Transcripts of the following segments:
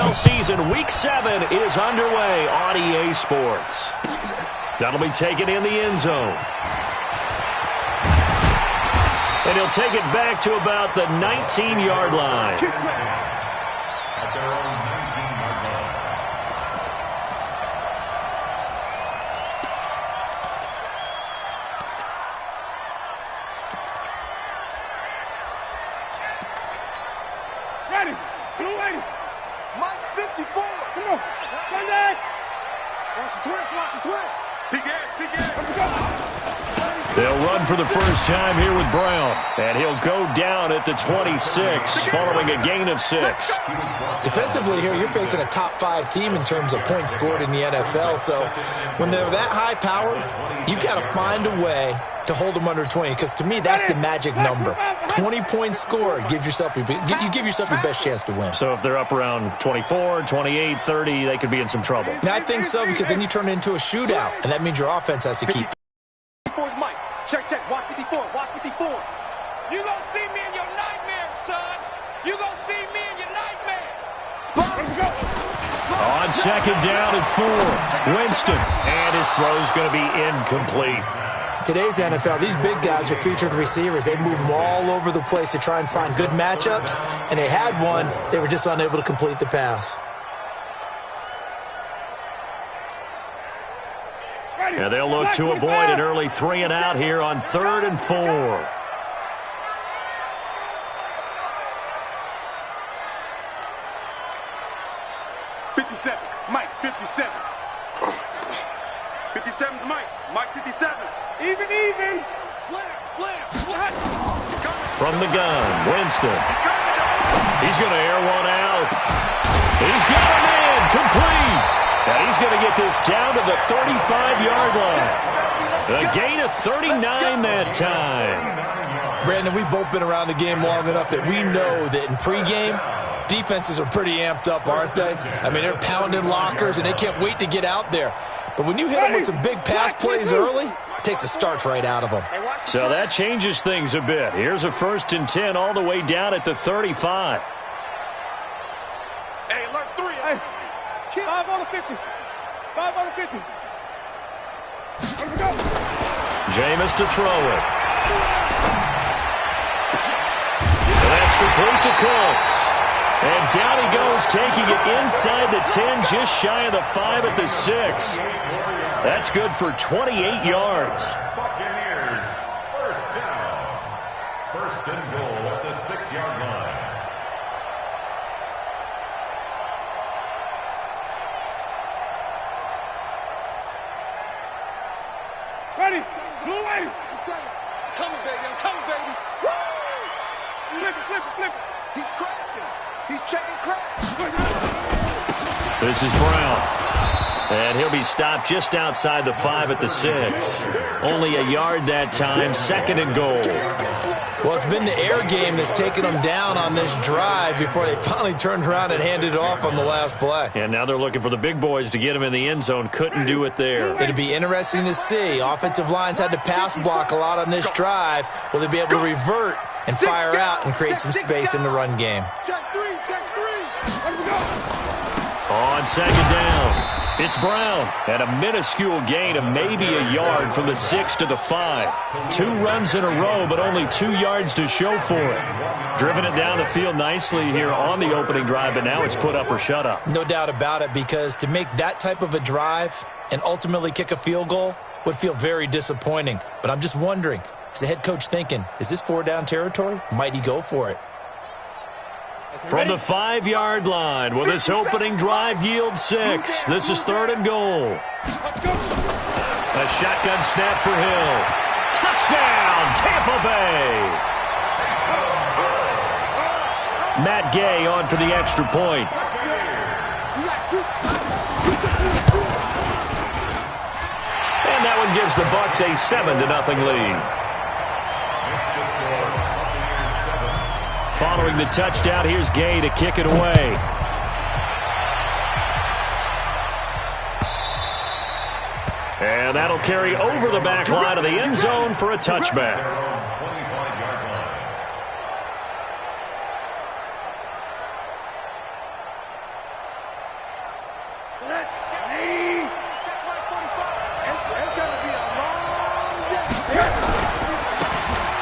NFL season, Week 7 is underway on EA Sports. That'll be taken in the end zone. And he'll take it back to about the 19-yard line. At their own 19-yard line. Ready. Blue 80. Mike 54. Come on. Sunday. Watch the twist. Watch the twist. Begin. They'll run for the first time here with Brown. And he'll go down at the 26 following a gain of 6. Defensively here, you're facing a top 5 team in terms of points scored in the NFL. So when they're that high-powered, you've got to find a way to hold them under 20. Because to me, that's the magic number. 20 points scored, you give yourself your best chance to win. So if they're up around 24, 28, 30, they could be in some trouble. And I think so, because then you turn it into a shootout, and that means your offense has to keep. Mike. Check. Watch 54. Watch 54. You gonna see me in your nightmares, son. You gonna see me in your nightmares. Spot. Let's go. On second down at 4, Winston. And his throw's going to be incomplete. Today's NFL, these big guys are featured receivers. They move them all over the place to try and find good matchups. And they had one. They were just unable to complete the pass. And they'll look to avoid an early 3 and out here on 3rd and 4. 57. Mike 57. 57's Mike. Mike 57. Even. Slam. From the gun, Winston. He's going to air one out. He's got him in. Complete. And he's going to get this down to the 35-yard line. A gain of 39 that time. Brandon, we've both been around the game long enough that we know that in pregame, defenses are pretty amped up, aren't they? I mean, they're pounding lockers, and they can't wait to get out there. But when you hit them with some big pass plays early, it takes the starch right out of them. So that changes things a bit. Here's a 1st and 10 all the way down at the 35. Hey, alert 3. Hey. 5 on the 50. 5 on the 50. Here we go. Jameis to throw it. That's complete to Cooks. And down he goes, taking it inside the 10, just shy of the 5 at the 6. That's good for 28 yards. Buccaneers, first down. First and goal at the 6-yard line. Ready. Blue 80. Coming, baby. I'm coming, baby. Woo! Flip it. He's crashing. He's checking crash. This is Brown. And he'll be stopped just outside the 5 at the 6. Only a yard that time, 2nd and goal. Well, it's been the air game that's taken them down on this drive before they finally turned around and handed it off on the last play. And now they're looking for the big boys to get him in the end zone. Couldn't do it there. It'd be interesting to see. Offensive lines had to pass block a lot on this drive. Will they be able to revert and fire out and create some space in the run game? Check 3. Let me go. On 2nd down. It's Brown at a minuscule gain of maybe a yard from the 6 to the 5. 2 runs in a row, but only 2 yards to show for it. Driven it down the field nicely here on the opening drive, but now it's put up or shut up. No doubt about it, because to make that type of a drive and ultimately kick a field goal would feel very disappointing. But I'm just wondering, is the head coach thinking, is this 4-down territory? Might he go for it? From the 5-yard line, will this opening drive yield 6? This is 3rd and goal. A shotgun snap for Hill. Touchdown, Tampa Bay. Matt Gay on for the extra point. And that one gives the Bucs a 7-0 lead. Following the touchdown, here's Gay to kick it away. And that'll carry over the back line of the end zone for a touchback. It's going to be a long day.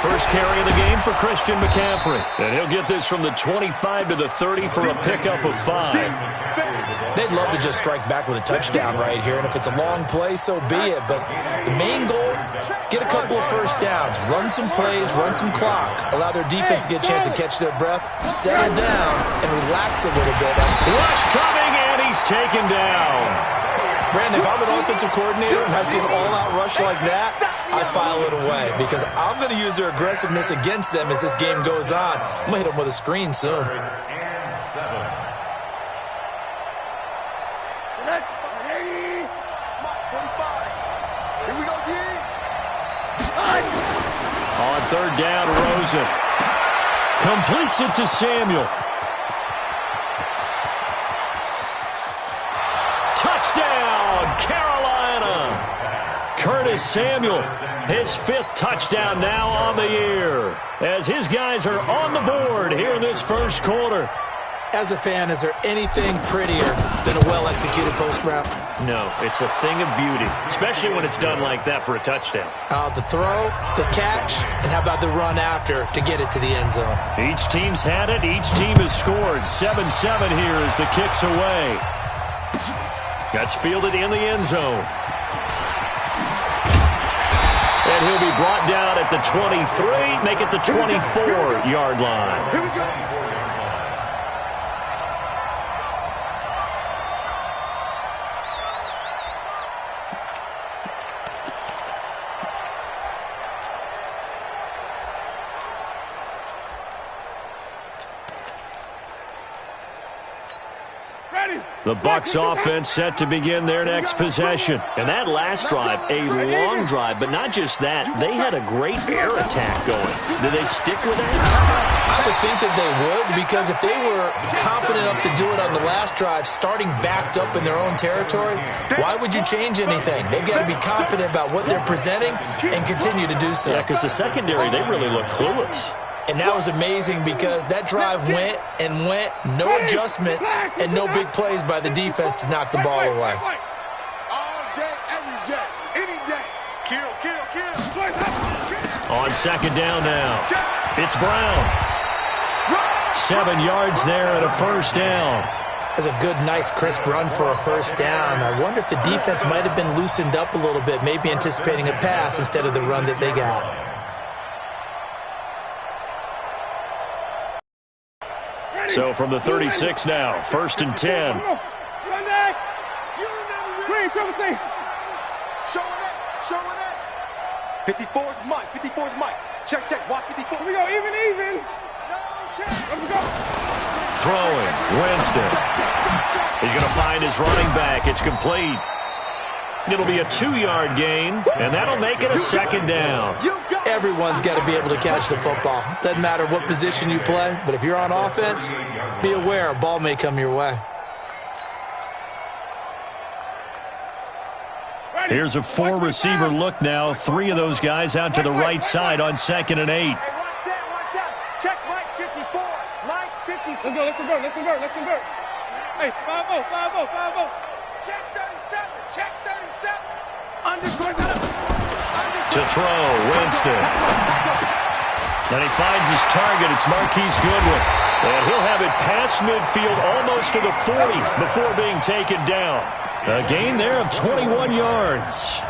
First carry of the game for Christian McCaffrey. And he'll get this from the 25 to the 30 for a pickup of 5. They'd love to just strike back with a touchdown right here, and if it's a long play, so be it. But the main goal, get a couple of first downs, run some plays, run some clock, allow their defense to get a chance to catch their breath, settle down, and relax a little bit. Rush coming, and he's taken down. Brandon, if I'm an offensive coordinator and I see an all-out rush like that, I file it away because I'm going to use their aggressiveness against them as this game goes on. I'm going to hit them with a screen soon. Here we go, G. On third down, Rosen completes it to Samuel. Touchdown, Carolina! Curtis Samuel, his 5th touchdown now on the year, as his guys are on the board here in this first quarter. As a fan, is there anything prettier than a well-executed post route? No, it's a thing of beauty, especially when it's done like that for a touchdown. The throw, the catch, and how about the run after to get it to the end zone? Each team's had it. Each team has scored. 7-7 here as the kick's away. That's fielded in the end zone. And he'll be brought down at the 23, make it the 24-yard line. Here we go. The Bucs offense set to begin their next possession. And that last drive, a long drive, but not just that. They had a great air attack going. Do they stick with that? I would think that they would, because if they were confident enough to do it on the last drive, starting backed up in their own territory, why would you change anything? They've got to be confident about what they're presenting and continue to do so. Yeah, because the secondary, they really look clueless. And that was amazing because that drive went and went, no adjustments, and no big plays by the defense to knock the ball away. All day, every day, any day. Kill, kill, kill. On second down now, it's Brown. 7 yards there and a first down. That's a good, nice, crisp run for a first down. I wonder if the defense might have been loosened up a little bit, maybe anticipating a pass instead of the run that they got. So from the 36 now, 1st and 10. Showing that. 54's Mike. 54's Mike. Check, check. Watch 54. Here we go. Even. No, check. Let's go. Throwing. Winston. He's going to find his running back. It's complete. It'll be a 2-yard gain, and that'll make it a second down. Everyone's got to be able to catch the football. Doesn't matter what position you play, but if you're on offense, be aware a ball may come your way. Here's a 4-receiver look now. 3 of those guys out to the right side on 2nd and 8. Hey, watch out. Check Mike 54. Mike 54. Let's convert. Hey, 5-0. Check 37. Under. To throw, Winston. And he finds his target. It's Marquise Goodwin. And he'll have it past midfield almost to the 40 before being taken down. A gain there of 21 yards.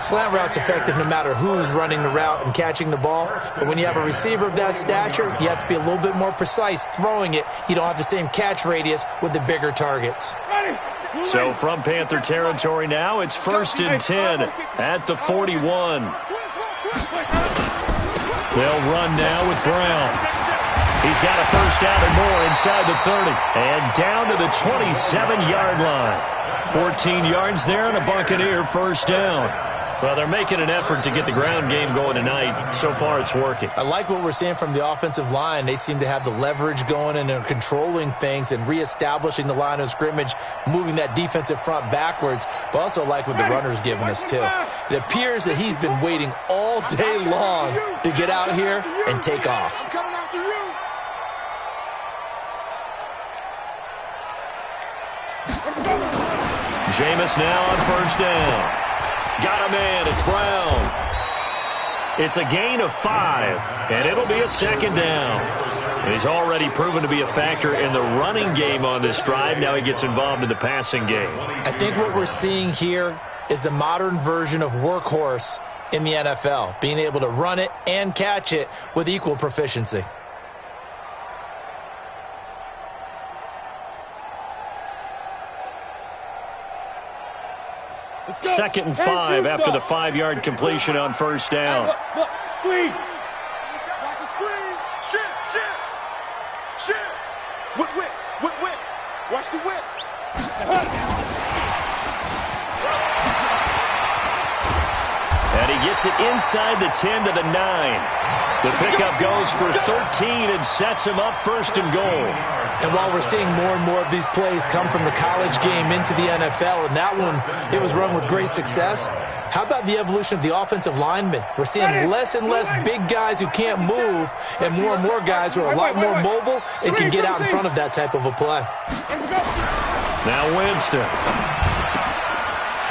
Slant route's effective no matter who's running the route and catching the ball. But when you have a receiver of that stature, you have to be a little bit more precise throwing it. You don't have the same catch radius with the bigger targets. So from Panther territory now, it's 1st and 10 at the 41. They'll run now with Brown. He's got a first down and more inside the 30. And down to the 27-yard line. 14 yards there and a Buccaneer first down. Well, they're making an effort to get the ground game going tonight. So far, it's working. I like what we're seeing from the offensive line. They seem to have the leverage going, and they're controlling things and reestablishing the line of scrimmage, moving that defensive front backwards. But also like what the runner's giving us, too. It appears that he's been waiting all day long to get out here and take off. Coming after you. Jameis now on first down. Got a man. It's Brown. It's a gain of 5, and it'll be a second down. He's already proven to be a factor in the running game on this drive. Now he gets involved in the passing game. I think what we're seeing here is the modern version of workhorse in the NFL, being able to run it and catch it with equal proficiency. Second and 5 after the 5-yard completion on first down. Look, squeeze. Watch the screen. Shit. Whip. Watch the whip. And he gets it inside the 10 to the 9. The pickup goes for 13 and sets him up first and goal. And while we're seeing more and more of these plays come from the college game into the NFL, and that one, it was run with great success, how about the evolution of the offensive linemen? We're seeing less and less big guys who can't move and more guys who are a lot more mobile and can get out in front of that type of a play. Now Winston.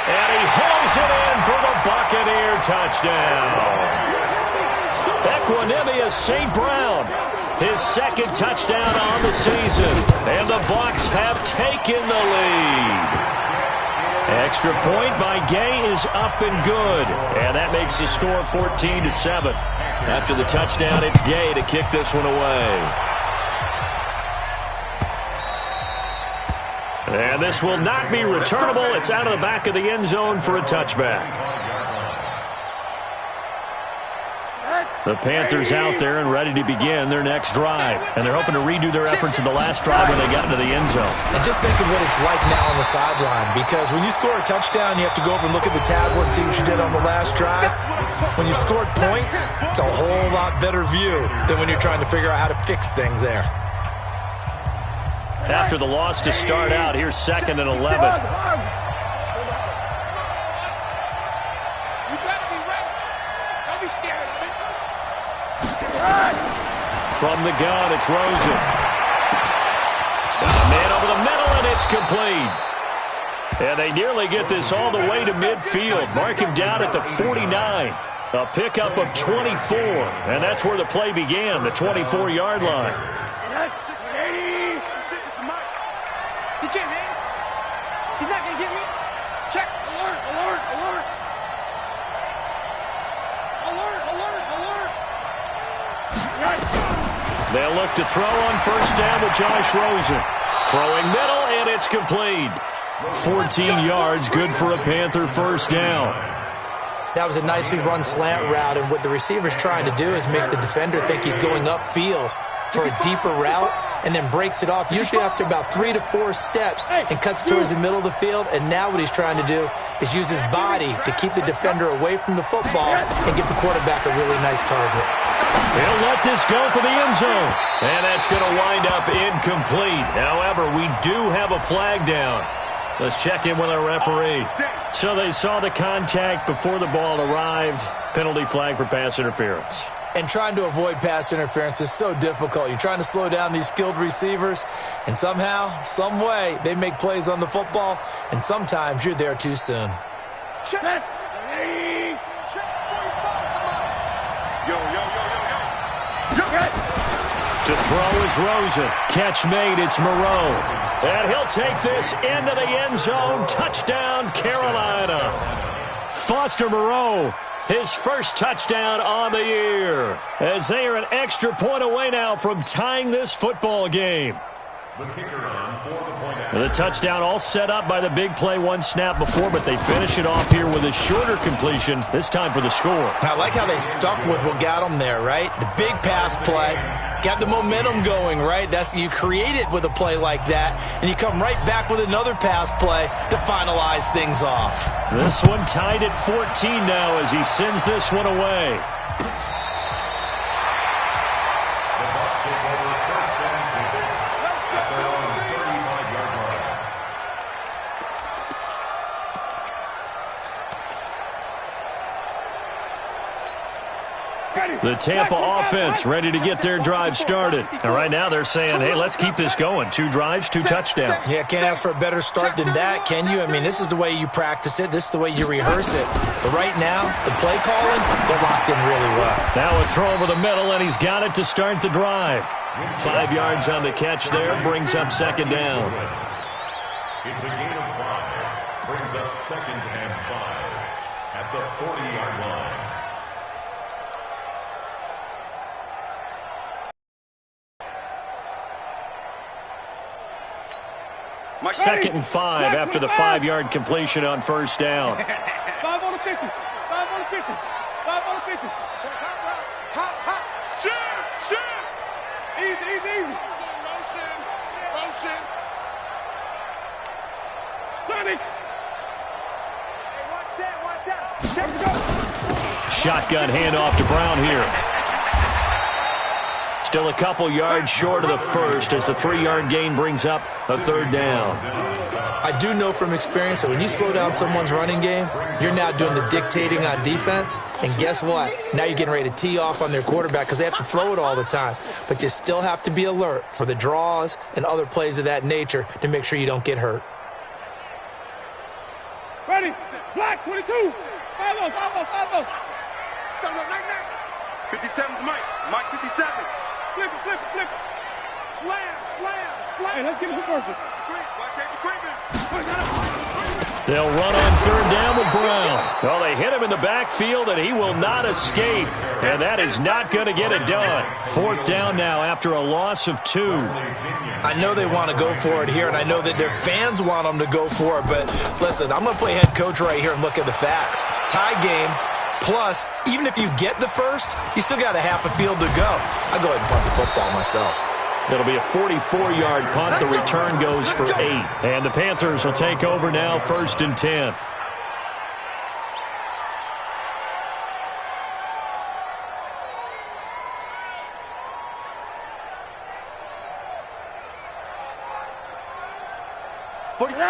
And he holds it in for the Buccaneer touchdown. Equanimeous St. Brown, his second touchdown on the season. And the Bucs have taken the lead. Extra point by Gay is up and good. And that makes the score 14-7. After the touchdown, it's Gay to kick this one away. And this will not be returnable. It's out of the back of the end zone for a touchback. The Panthers out there and ready to begin their next drive. And they're hoping to redo their efforts in the last drive when they got into the end zone. And just think of what it's like now on the sideline. Because when you score a touchdown, you have to go over and look at the tablet and see what you did on the last drive. When you scored points, it's a whole lot better view than when you're trying to figure out how to fix things there. After the loss to start out, here's 2nd and 11. You better be ready. Don't be scared of it. From the gun, it's Rosen. Got a man over the middle, and it's complete. And they nearly get this all the way to midfield. Mark him down at the 49. A pickup of 24, and that's where the play began, the 24-yard line. He can't hang. He's not going to get me. Check. Alert. They'll look to throw on first down with Josh Rosen. Throwing middle, and it's complete. 14 yards, good for a Panther first down. That was a nicely run slant route, and what the receiver's trying to do is make the defender think he's going upfield for a deeper route, and then breaks it off, usually after about 3 to 4 steps, and cuts towards the middle of the field. And now what he's trying to do is use his body to keep the defender away from the football and give the quarterback a really nice target. He'll let this go for the end zone. And that's going to wind up incomplete. However, we do have a flag down. Let's check in with our referee. So they saw the contact before the ball arrived. Penalty flag for pass interference. And trying to avoid pass interference is so difficult. You're trying to slow down these skilled receivers, and somehow, some way, they make plays on the football, and sometimes you're there too soon. Check. Yo. To throw is Rosen. Catch made, it's Moreau. And he'll take this into the end zone. Touchdown, Carolina. Foster Moreau, his first touchdown on the year, as they are an extra point away now from tying this football game. The kicker on for the point. The touchdown all set up by the big play one snap before, but they finish it off here with a shorter completion, this time for the score. I like how they stuck with what got them there, right? The big pass play, got the momentum going, right? You create it with a play like that, and you come right back with another pass play to finalize things off. This one tied at 14 now as he sends this one away. The Tampa offense ready to get their drive started. And right now they're saying, hey, let's keep this going. 2 drives, 2 touchdowns. Yeah, can't ask for a better start than that, can you? I mean, this is the way you practice it. This is the way you rehearse it. But right now, the play calling, they're locked in really well. Now a throw over the middle, and he's got it to start the drive. 5 yards on the catch there, brings up second down. It's a gain of 5. Brings up 2nd and 5 at the 40-yard line. Second and 5 after the 5-yard completion on first down. 5 on the 50. 5 on the 50. 5 on the 50. Hot. Shoot. Easy. Motion. Sonic. Watch out. Check it out. Shotgun handoff to Brown here. Still a couple yards short of the first as the 3-yard gain brings up a third down. I do know from experience that when you slow down someone's running game, you're now doing the dictating on defense. And guess what? Now you're getting ready to tee off on their quarterback because they have to throw it all the time. But you still have to be alert for the draws and other plays of that nature to make sure you don't get hurt. Ready. Black 22. 5-0. 57's Mike. Mike 57. Flip it. Slam. Hey, let's get it for perfect. Watch out, creeping. They'll run on third down with Brown. Well, they hit him in the backfield, and he will not escape. And that is not going to get it done. 4th down now after a loss of 2. I know they want to go for it here, and I know that their fans want them to go for it. But listen, I'm going to play head coach right here and look at the facts. Tie game. Plus, even if you get the first, you still got a half a field to go. I'll go ahead and punt the football myself. It'll be a 44-yard punt. The return goes for 8. And the Panthers will take over now, 1st and 10.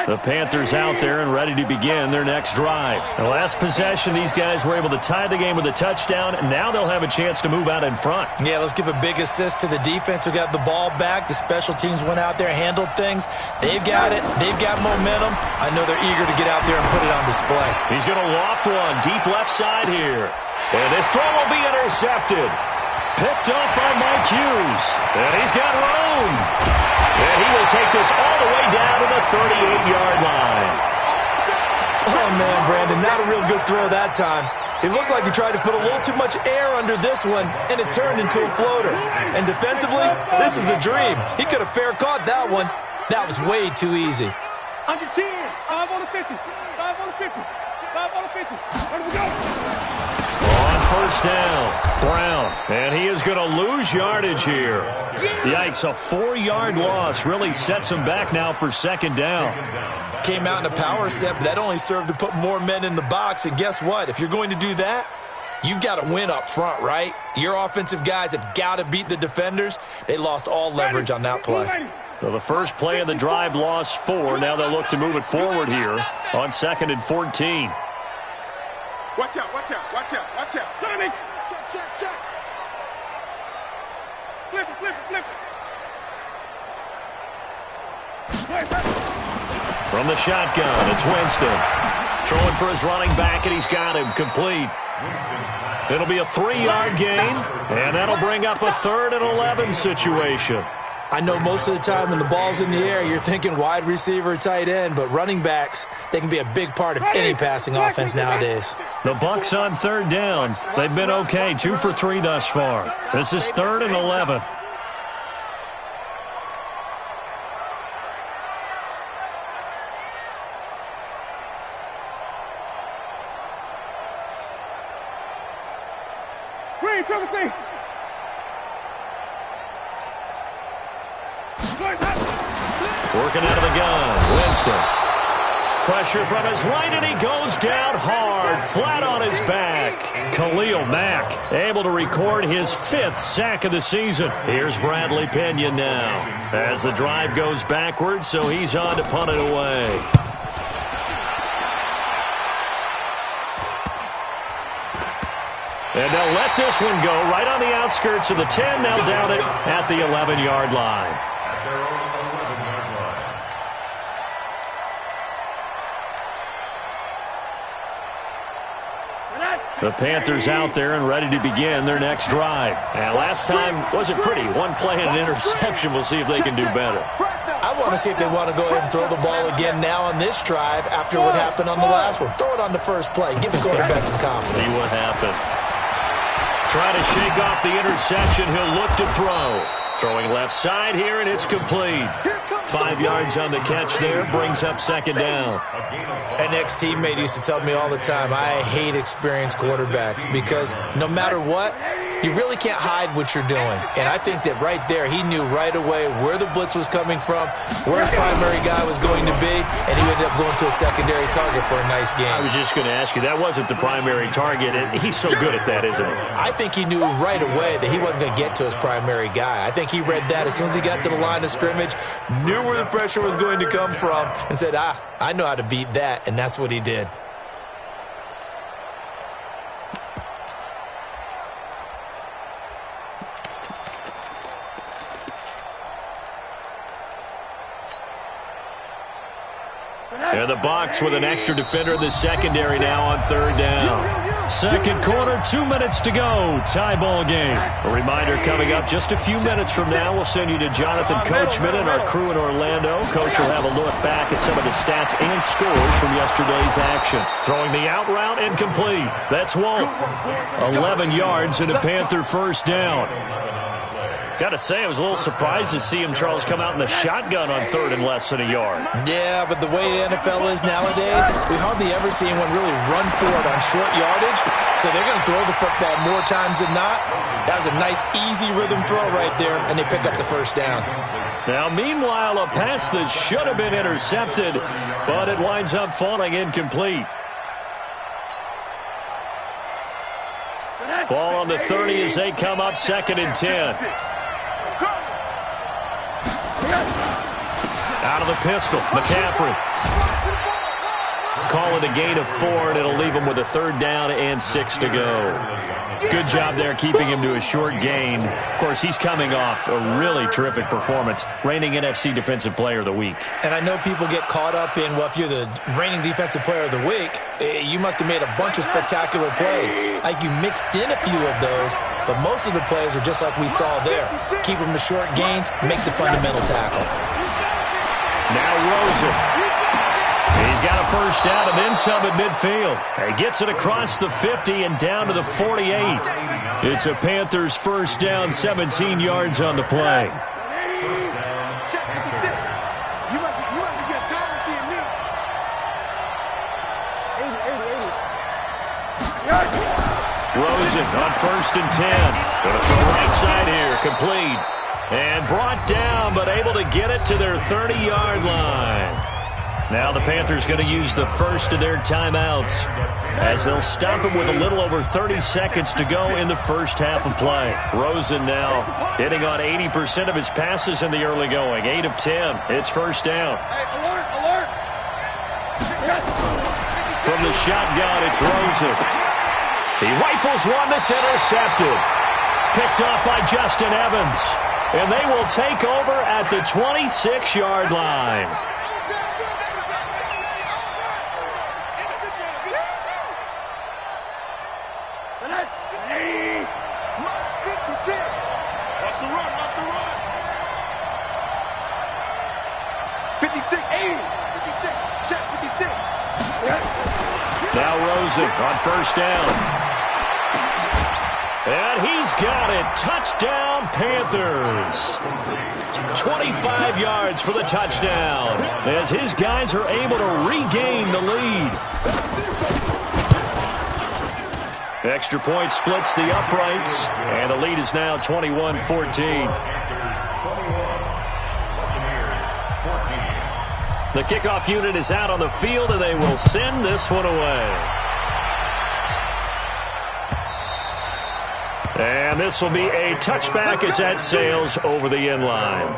The Panthers out there and ready to begin their next drive. The last possession, these guys were able to tie the game with a touchdown, and now they'll have a chance to move out in front. Yeah, let's give a big assist to the defense who got the ball back. The special teams went out there, handled things. They've got it. They've got momentum. I know they're eager to get out there and put it on display. He's going to loft one deep left side here. And this throw will be intercepted. Picked up by Mike Hughes. And he's got room. And he will take this all the way down to the 38-yard line. Oh, man, Brandon, not a real good throw that time. It looked like he tried to put a little too much air under this one, and it turned into a floater. And defensively, this is a dream. He could have fair caught that one. That was way too easy. Under 10. 5 on the 50. 5 on the 50. 5 on the 50. Where do we go? On first down, Brown. And he is going to lose yardage here. Yikes, a 4-yard loss really sets him back now for second down. Came out in a power set, but that only served to put more men in the box. And guess what? If you're going to do that, you've got to win up front, right? Your offensive guys have got to beat the defenders. They lost all leverage on that play. So the first play of the drive lost 4. Now they'll look to move it forward here on 2nd and 14. Watch out. Sonic. Check. Flip it. From the shotgun, it's Winston. Throwing for his running back, and he's got him complete. It'll be a 3-yard gain, and that'll bring up a 3rd and 11 situation. I know most of the time when the ball's in the air, you're thinking wide receiver, tight end, but running backs, they can be a big part of any passing offense nowadays. The Bucs on third down. They've been okay, 2 for 3 thus far. This is 3rd and 11. Green, Timothy. Working out of the gun, Winston. Pressure from his right, and he goes down hard, flat on his back. Khalil Mack able to record his 5th sack of the season. Here's Bradley Pinion now as the drive goes backwards, so he's on to punt it away. And they'll let this one go right on the outskirts of the 10. They'll down it at the 11-yard line. At their own 11-yard line. The Panthers out there and ready to begin their next drive. And last time wasn't pretty. One play and an interception. We'll see if they can do better. I want to see if they want to go ahead and throw the ball again now on this drive after what happened on the last one. Throw it on the first play. Give the quarterback some confidence. See what happens. Trying to shake off the interception. He'll look to throw. Throwing left side here, and it's complete. 5 yards on the catch there. Brings up second down. An ex-teammate used to tell me all the time, I hate experienced quarterbacks because no matter what, you really can't hide what you're doing. And I think that right there, he knew right away where the blitz was coming from, where his primary guy was going to be, and he ended up going to a secondary target for a nice game. I was just going to ask you, that wasn't the primary target, and he's so good at that, isn't he? I think he knew right away that he wasn't going to get to his primary guy. I think he read that as soon as he got to the line of scrimmage, knew where the pressure was going to come from, and said, I know how to beat that, and that's what he did. And the Bucs with an extra defender in the secondary now on third down. Second quarter, 2 minutes to go. Tie ball game. A reminder coming up just a few minutes from now. We'll send you to Jonathan Coachman and our crew in Orlando. Coach will have a look back at some of the stats and scores from yesterday's action. Throwing the out route incomplete. That's Wolf. 11 yards and a Panther first down. Got to say, I was a little surprised to see him, Charles, come out in the shotgun on third and less than a yard. Yeah, but the way the NFL is nowadays, we hardly ever see anyone really run for it on short yardage. So they're going to throw the football more times than not. That was a nice, easy rhythm throw right there, and they pick up the first down. Now, meanwhile, a pass that should have been intercepted, but it winds up falling incomplete. Ball on the 30 as they come up second and 10. Out of the pistol, McCaffrey. Call it a gain of 4, and it'll leave him with a third down and 6 to go. Good job there keeping him to a short gain. Of course, he's coming off a really terrific performance, reigning NFC Defensive Player of the Week. And I know people get caught up in, well, if you're the reigning Defensive Player of the Week, you must have made a bunch of spectacular plays. Like you mixed in a few of those, but most of the plays are just like we saw there. Keep them to short gains, make the fundamental tackle. Now Rosen. He's got a first down and then some at midfield. He gets it across the 50 and down to the 48. It's a Panthers first down, 17 yards on the play. Rosen on first and 10. Going to throw right side here, complete. And brought down, but able to get it to their 30-yard line. Now the Panthers going to use the first of their timeouts as they'll stop him with a little over 30 seconds to go in the first half of play. Rosen now hitting on 80% of his passes in the early going. 8 of 10. It's first down. Alert! From the shotgun, it's Rosen. He rifles one that's intercepted. Picked off by Justin Evans. And they will take over at the 26-yard line. Now Rosen on first down. And he's got it. Touchdown, Panthers. 25 yards for the touchdown as his guys are able to regain the lead. Extra point splits the uprights, and the lead is now 21-14. The kickoff unit is out on the field, and they will send this one away. And this will be a touchback as that sails over the end line.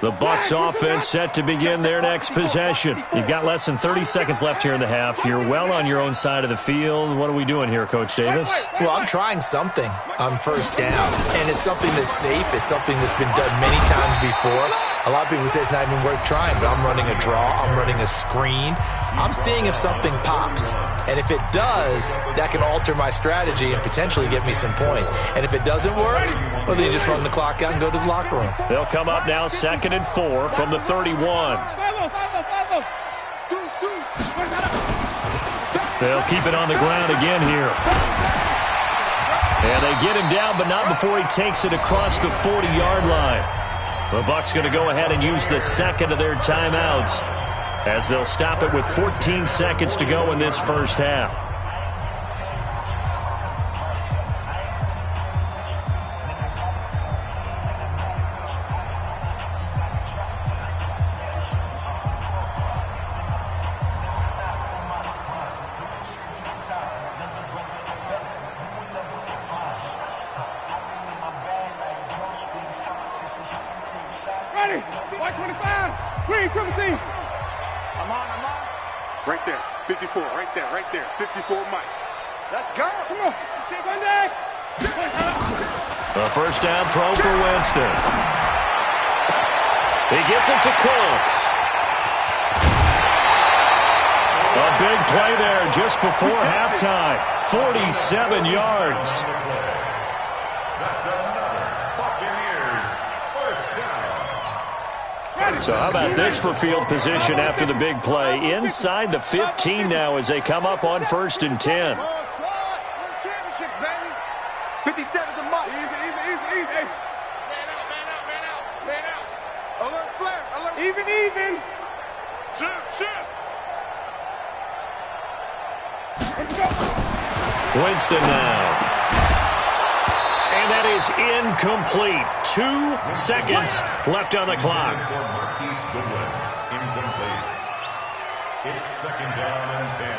The Bucs offense set to begin their next possession. You've got less than 30 seconds left here in the half. You're well on your own side of the field. What are we doing here, Coach Davis? Well, I'm trying something on first down, and it's something that's safe. It's something that's been done many times before. A lot of people say it's not even worth trying, but I'm running a draw. I'm running a screen. I'm seeing if something pops. And if it does, that can alter my strategy and potentially get me some points. And if it doesn't work, well, then you just run the clock out and go to the locker room. They'll come up now 2nd and 4 from the 31. They'll keep it on the ground again here. And they get him down, but not before he takes it across the 40-yard line. The Bucs going to go ahead and use the second of their timeouts, as they'll stop it with 14 seconds to go in this first half. Ready? White 25. Green, triple team. I'm on. Right there. 54. Right there. 54, Mike. Let's go. Come on. Sunday. The first down throw for Winston. He gets it to Cooks. A big play there just before halftime. 47 yards. That's another Buccaneers first down. So how about this for field position after the big play? Inside the 15 now as they come up on 1st and 10. Championships, baby. 57 to Mike. Easy. Man out. Alert flare. Alert. Even. Shift. Winston now. And that is incomplete. 2 seconds left on the clock. Marquise Goodwin, incomplete. It's 2nd down and 10.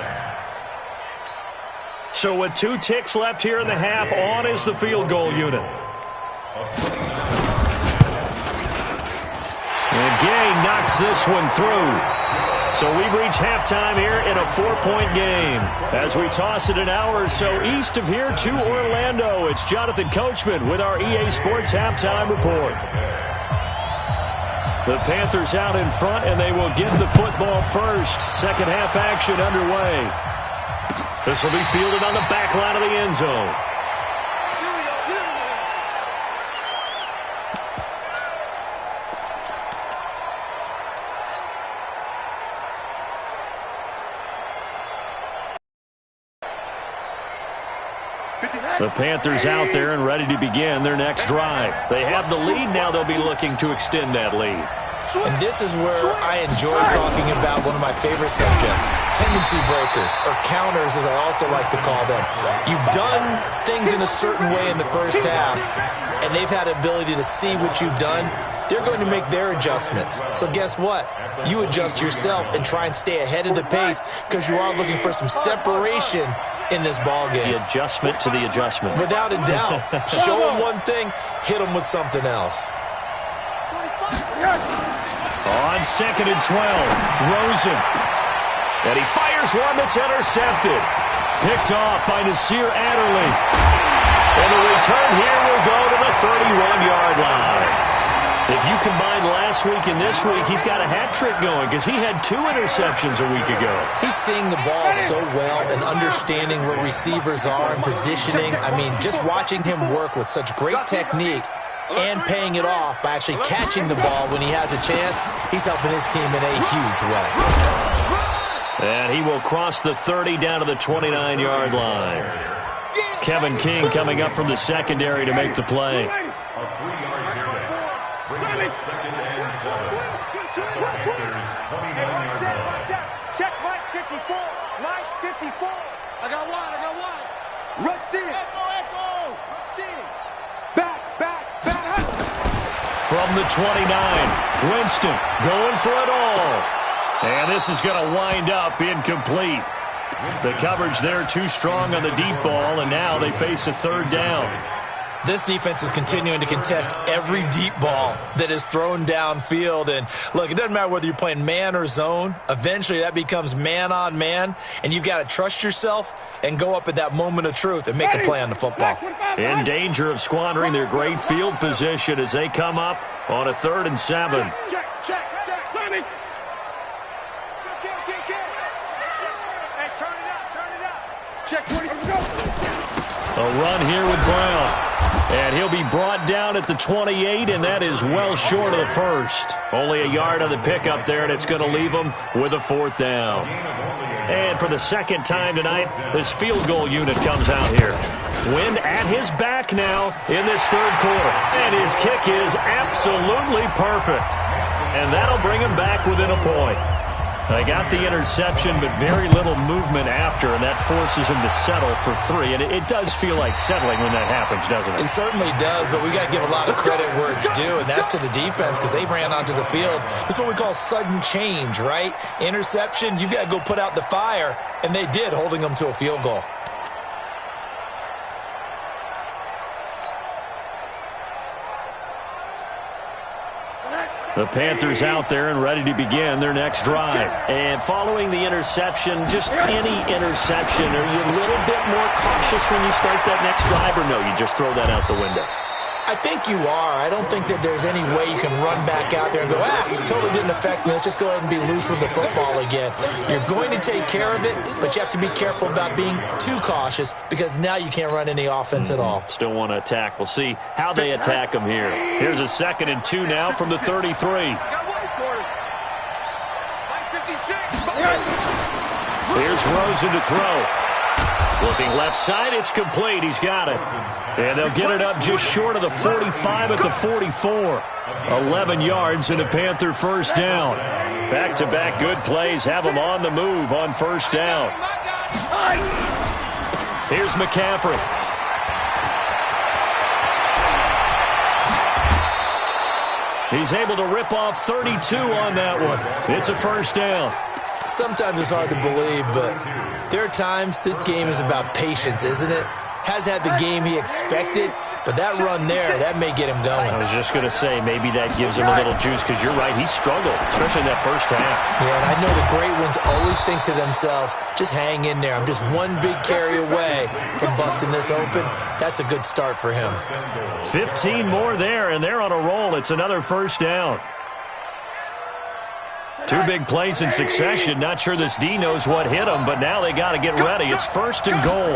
So with 2 ticks left here in the half, on is the field goal unit. And Gay knocks this one through. So we've reached halftime here in a 4-point game. As we toss it an hour or so east of here to Orlando, it's Jonathan Coachman with our EA Sports Halftime Report. The Panthers out in front, and they will get the football first. Second half action underway. This will be fielded on the back line of the end zone. The Panthers out there and ready to begin their next drive. They have the lead now. They'll be looking to extend that lead. And this is where I enjoy talking about one of my favorite subjects, tendency breakers, or counters as I also like to call them. You've done things in a certain way in the first half, and they've had the ability to see what you've done. They're going to make their adjustments. So guess what? You adjust yourself and try and stay ahead of the pace because you are looking for some separation in this ball game. The adjustment to the adjustment. Without a doubt. Show them one thing, hit them with something else. On 2nd and 12, Rosen. And he fires one that's intercepted. Picked off by Nasir Adderley. And the return here will go to the 31-yard line. If you combine last week and this week, he's got a hat trick going because he had 2 interceptions a week ago. He's seeing the ball so well and understanding where receivers are and positioning. I mean, just watching him work with such great technique and paying it off by actually catching the ball when he has a chance, he's helping his team in a huge way. And he will cross the 30 down to the 29-yard line. Kevin King coming up from the secondary to make the play. A 3-yard pickup brings up 2nd and 7 at the Panthers' 29-yard line. Check Mike 54. Mike 54. I got one. Rush in. Echo. Rush in. Back. From the 29, Winston going for it all. And this is going to wind up incomplete. The coverage there too strong on the deep ball, and now they face a 3rd down. This defense is continuing to contest every deep ball that is thrown downfield. And look, it doesn't matter whether you're playing man or zone. Eventually, that becomes man on man. And you've got to trust yourself and go up at that moment of truth and make a play on the football. In danger of squandering their great field position as they come up on a 3rd and 7. Check. Hey, turn it up. Check 20. Go. A run here with Brown. And he'll be brought down at the 28, and that is well short of the first. Only a yard on the pickup there, and it's going to leave him with a 4th down. And for the second time tonight, this field goal unit comes out here. Wind at his back now in this 3rd quarter. And his kick is absolutely perfect. And that'll bring him back within a point. They got the interception, but very little movement after, and that forces him to settle for 3. And it does feel like settling when that happens, doesn't it? It certainly does, but we got to give a lot of credit where it's due, and that's to the defense because they ran onto the field. This is what we call sudden change, right? Interception, you got to go put out the fire, and they did, holding them to a field goal. The Panthers out there and ready to begin their next drive. And following the interception, just any interception, are you a little bit more cautious when you start that next drive, or no, you just throw that out the window? I think you are. I don't think that there's any way you can run back out there and go, totally didn't affect me. Let's just go ahead and be loose with the football again. You're going to take care of it, but you have to be careful about being too cautious because now you can't run any offense at all. Still want to attack. We'll see how they attack them here. Here's a 2nd and 2 now from the 33. Here's Rosen to throw. Looking left side, it's complete. He's got it. And they'll get it up just short of the 45 at the 44. 11 yards and a Panther 1st down. Back-to-back good plays have them on the move on 1st down. Here's McCaffrey. He's able to rip off 32 on that one. It's a 1st down. Sometimes it's hard to believe, but there are times this game is about patience, isn't it? Has had the game he expected, but that run there, that may get him going. I was just going to say, maybe that gives him a little juice, because you're right, he struggled, especially in that 1st half. Yeah, and I know the great ones always think to themselves, just hang in there. I'm just one big carry away from busting this open. That's a good start for him. 15 more there, and they're on a roll. It's another 1st down. 2 big plays in succession. Not sure this D knows what hit him, but now they got to get ready. It's 1st and goal.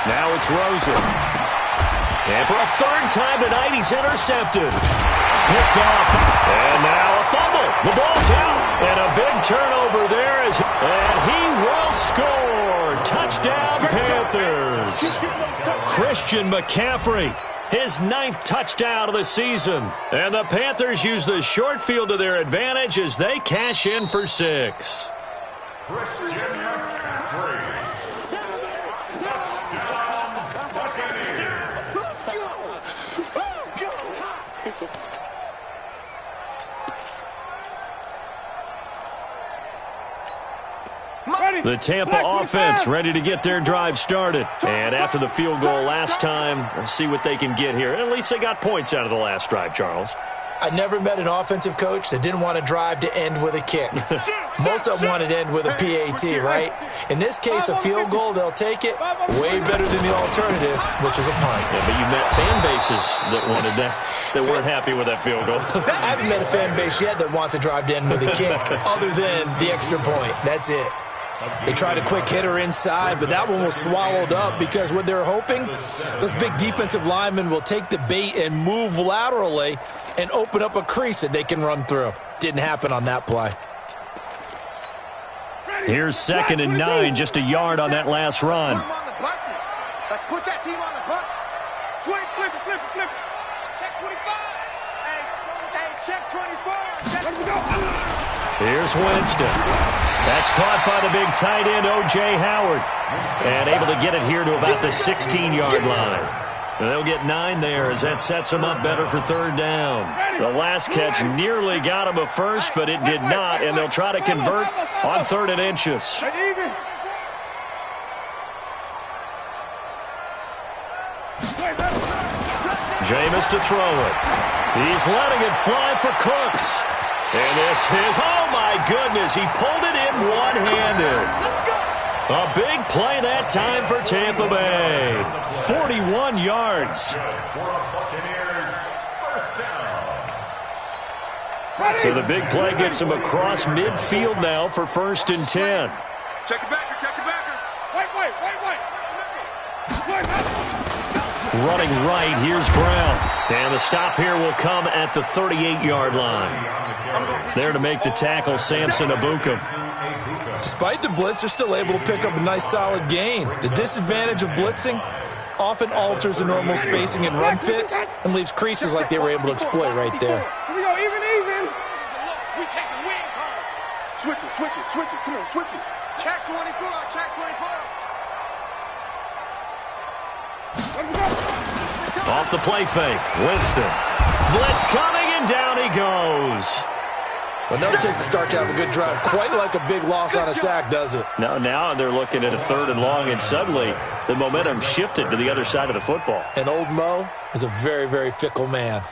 Now it's Rosen. And for a 3rd time tonight, he's intercepted. Picked up. And now a fumble. The ball's out. And a big turnover there. And he will score. Touchdown, Panthers. Christian McCaffrey. His 9th touchdown of the season. And the Panthers use the short field to their advantage as they cash in for 6. Christian McCaffrey. The Tampa offense ready to get their drive started. And after the field goal last time, we'll see what they can get here. At least they got points out of the last drive, Charles. I never met an offensive coach that didn't want to drive to end with a kick. Most of them wanted to end with a PAT, right? In this case, a field goal, they'll take it way better than the alternative, which is a punt. Yeah, but you met fan bases that wanted that, that weren't happy with that field goal. I haven't met a fan base yet that wants to drive to end with a kick, other than the extra point. That's it. They tried a quick hitter inside, but that one was swallowed up because what they're hoping, those big defensive linemen will take the bait and move laterally and open up a crease that they can run through. Didn't happen on that play. Here's 2nd and 9, just a yard on that last run. Let's put that team on the bus. Flip it. Check 25. Hey, check 24. Here's Winston. That's caught by the big tight end, O.J. Howard. And able to get it here to about the 16-yard line. And they'll get 9 there as that sets them up better for 3rd down. The last catch nearly got him a first, but it did not. And they'll try to convert on 3rd and inches. Jameis to throw it. He's letting it fly for Cooks. And this is, oh my goodness, he pulled it in one-handed. A big play that time for Tampa Bay. 41 yards. So the big play gets him across midfield now for 1st and 10. Check the backer, check the backer. Wait. Running right, here's Brown. And the stop here will come at the 38-yard line. There to make the tackle, Samson Abukum. Despite the blitz, they're still able to pick up a nice solid gain. The disadvantage of blitzing often alters the normal spacing and run fits and leaves creases like they were able to exploit right there. Here we go, even. Switch it. Come on, switch it. Check 24, check 24. Off the play fake, Winston. Blitz coming, and down he goes. Well, never takes a start to have a good drive. Quite like a big loss on a sack, does it? Now they're looking at a 3rd and long, and suddenly the momentum shifted to the other side of the football. And old Mo is a very, very fickle man.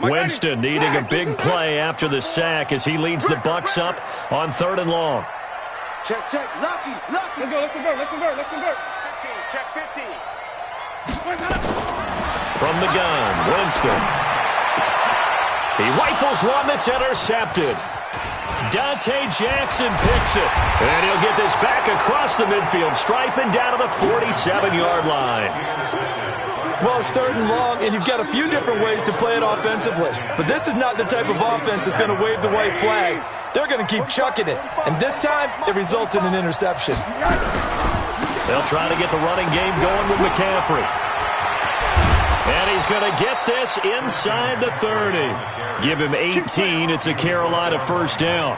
Winston needing a big play after the sack as he leads the Bucs up on 3rd and long. Check. Lucky. Let's convert. 15, check 15. From the gun, Winston. He rifles one that's intercepted. Dante Jackson picks it. And he'll get this back across the midfield stripe and down to the 47-yard line. Well, it's 3rd and long, and you've got a few different ways to play it offensively. But this is not the type of offense that's going to wave the white flag. They're going to keep chucking it. And this time, it results in an interception. They'll try to get the running game going with McCaffrey. And he's going to get this inside the 30. Give him 18. It's a Carolina 1st down.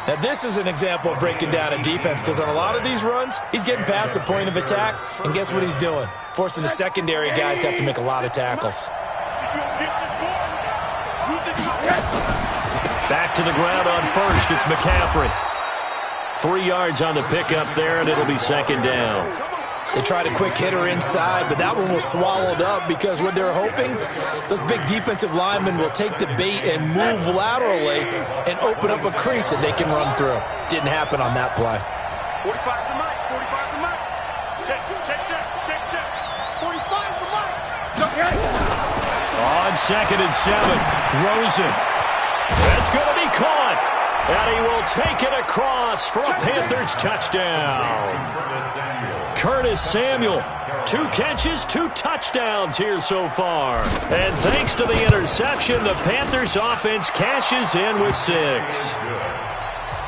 Now, this is an example of breaking down a defense because on a lot of these runs, he's getting past the point of attack, and guess what he's doing? Forcing the secondary guys to have to make a lot of tackles. Back to the ground on 1st. It's McCaffrey. 3 yards on the pickup there, and it'll be 2nd down. They tried a quick hitter inside, but that one was swallowed up because what they're hoping, those big defensive linemen will take the bait and move laterally and open up a crease that they can run through. Didn't happen on that play. 45 to Mike. Check. 45 to Mike. On 2nd and 7, Rosen. That's going to be caught. And he will take it across for a Panthers touchdown. Curtis Samuel, 2 catches, 2 touchdowns here so far. And thanks to the interception, the Panthers offense cashes in with 6.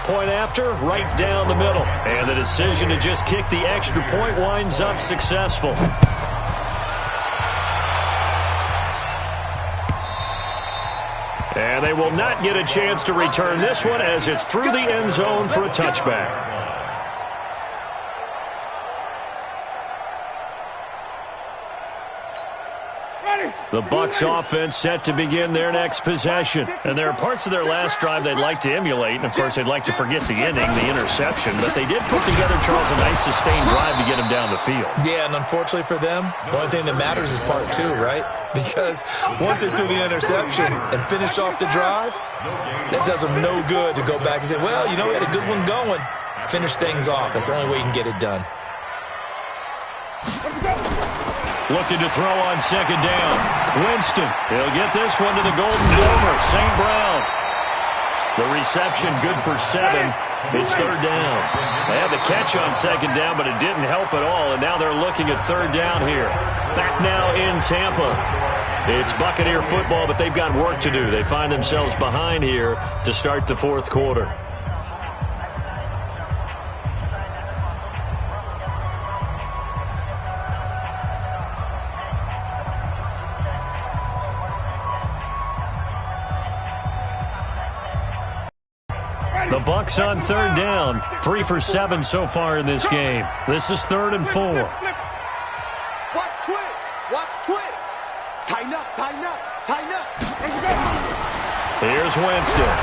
Point after, right down the middle. And the decision to just kick the extra point winds up successful. And they will not get a chance to return this one as it's through the end zone for a touchback. The Bucs offense set to begin their next possession. And there are parts of their last drive they'd like to emulate. And, of course, they'd like to forget the inning, the interception. But they did put together, Charles, a nice sustained drive to get him down the field. Yeah, and unfortunately for them, the only thing that matters is part 2, right? Because once they threw the interception and finished off the drive, that does them no good to go back and say, well, you know, we had a good one going. Finish things off. That's the only way you can get it done. Looking to throw on 2nd down. Winston. He'll get this one to the Golden Domer. St. Brown. The reception good for 7. It's 3rd down. They had the catch on 2nd down, but it didn't help at all. And now they're looking at 3rd down here. Back now in Tampa. It's Buccaneer football, but they've got work to do. They find themselves behind here to start the 4th quarter. The Bucs on 3rd down, 3 for 7 so far in this game. This is 3rd and 4. Watch twist. Tighten up, tighten up, tighten up. Here's Winston.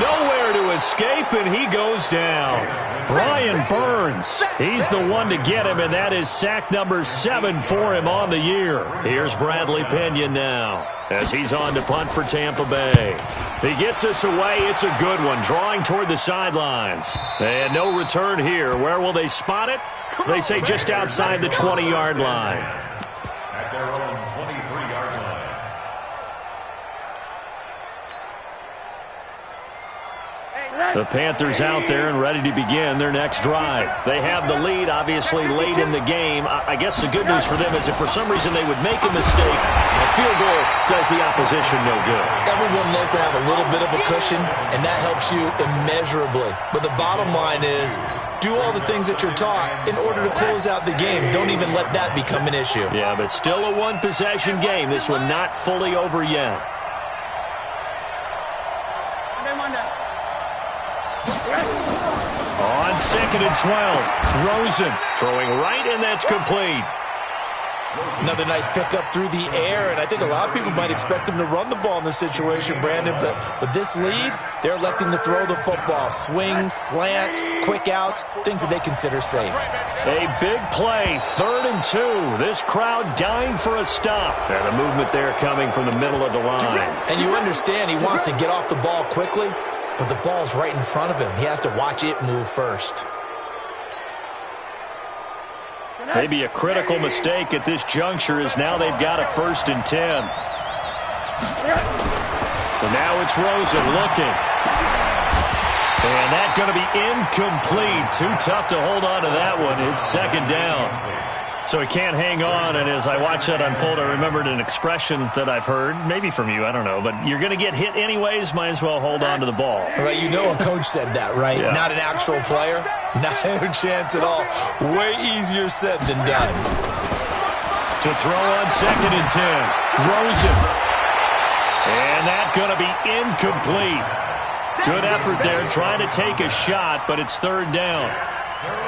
Nowhere to escape, and he goes down. Brian Burns, he's the one to get him, and that is sack number 7 for him on the year. Here's Bradley Pinion now as he's on to punt for Tampa Bay. He gets us away. It's a good one, drawing toward the sidelines. And no return here. Where will they spot it? They say just outside the 20-yard line. At their own 23-yard line. The Panthers out there and ready to begin their next drive. They have the lead, obviously, late in the game. I guess the good news for them is if for some reason they would make a mistake, a field goal does the opposition no good. Everyone loves to have a little bit of a cushion, and that helps you immeasurably. But the bottom line is, do all the things that you're taught in order to close out the game. Don't even let that become an issue. Yeah, but still a one-possession game. This one not fully over yet. On 2nd and 12, Rosen throwing right, and that's complete. Another nice pickup through the air, and I think a lot of people might expect him to run the ball in this situation, Brandon, but with this lead, they're electing to throw the football. Swings, slants, quick outs, things that they consider safe. A big play, 3rd and 2. This crowd dying for a stop. And the movement there coming from the middle of the line. And you understand he wants to get off the ball quickly, but the ball's right in front of him. He has to watch it move first. Maybe a critical mistake at this juncture is now they've got a 1st and 10. And now it's Rosen looking. And that's going to be incomplete. Too tough to hold on to that one. It's 2nd down. So he can't hang on, and as I watch that unfold, I remembered an expression that I've heard, maybe from you, I don't know, but you're going to get hit anyways, might as well hold on to the ball. Right, you know a coach said that, right? Yeah. Not an actual player? No chance at all. Way easier said than done. To throw on 2nd and 10, Rosen. And that's going to be incomplete. Good effort there, trying to take a shot, but it's 3rd down.